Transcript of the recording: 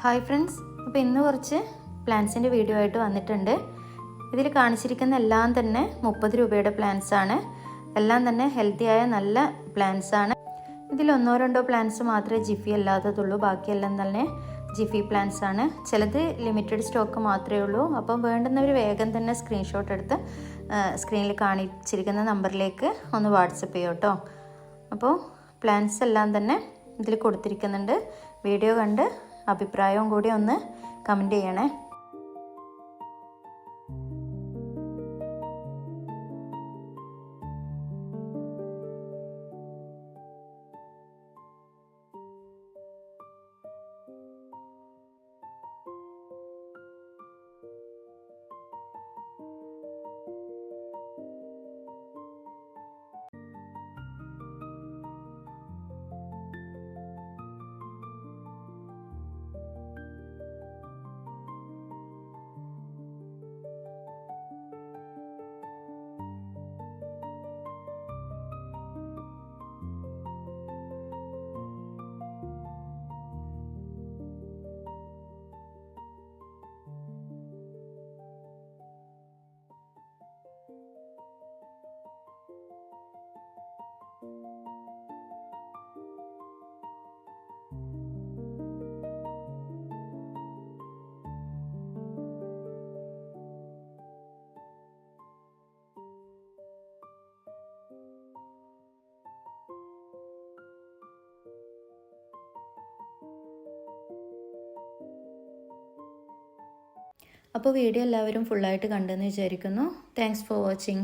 Hi friends, അപ്പോൾ ഇന്ന് കുറച്ച് പ്ലാന്റ്സിൻ്റെ വീഡിയോ ആയിട്ട് വന്നിട്ടുണ്ട്. ഇതിൽ കാണിച്ചിരിക്കുന്ന എല്ലാം തന്നെ 30 രൂപയുടെ പ്ലാന്റ്സ് ആണ്. എല്ലാം തന്നെ ഹെൽത്തിയായ നല്ല പ്ലാന്റ്സ് ആണ്. ഇതിൽ ഒന്നോ രണ്ടോ പ്ലാന്റ്സ് മാത്രമേ ജിഫി അല്ലാത്തതുള്ളൂ, ബാക്കിയെല്ലാം തന്നെ ജിഫി പ്ലാന്റ്സ് ആണ്. ചിലത് ലിമിറ്റഡ് സ്റ്റോക്ക് മാത്രമേ ഉള്ളൂ. അപ്പം വേണ്ടുന്നവർ വേഗം തന്നെ സ്ക്രീൻഷോട്ട് എടുത്ത് സ്ക്രീനിൽ കാണിച്ചിരിക്കുന്ന നമ്പറിലേക്ക് ഒന്ന് വാട്സപ്പ് ചെയ്യും കേട്ടോ. അപ്പോൾ പ്ലാന്റ്സ് എല്ലാം തന്നെ ഇതിൽ കൊടുത്തിരിക്കുന്നുണ്ട്. വീഡിയോ കണ്ട് അഭിപ്രായവും കൂടി ഒന്ന് കമൻറ്റ് ചെയ്യണേ. അപ്പോൾ വീഡിയോ എല്ലാവരും ഫുള്ളായിട്ട് കണ്ടെന്ന് വിചാരിക്കുന്നു. Thanks for watching.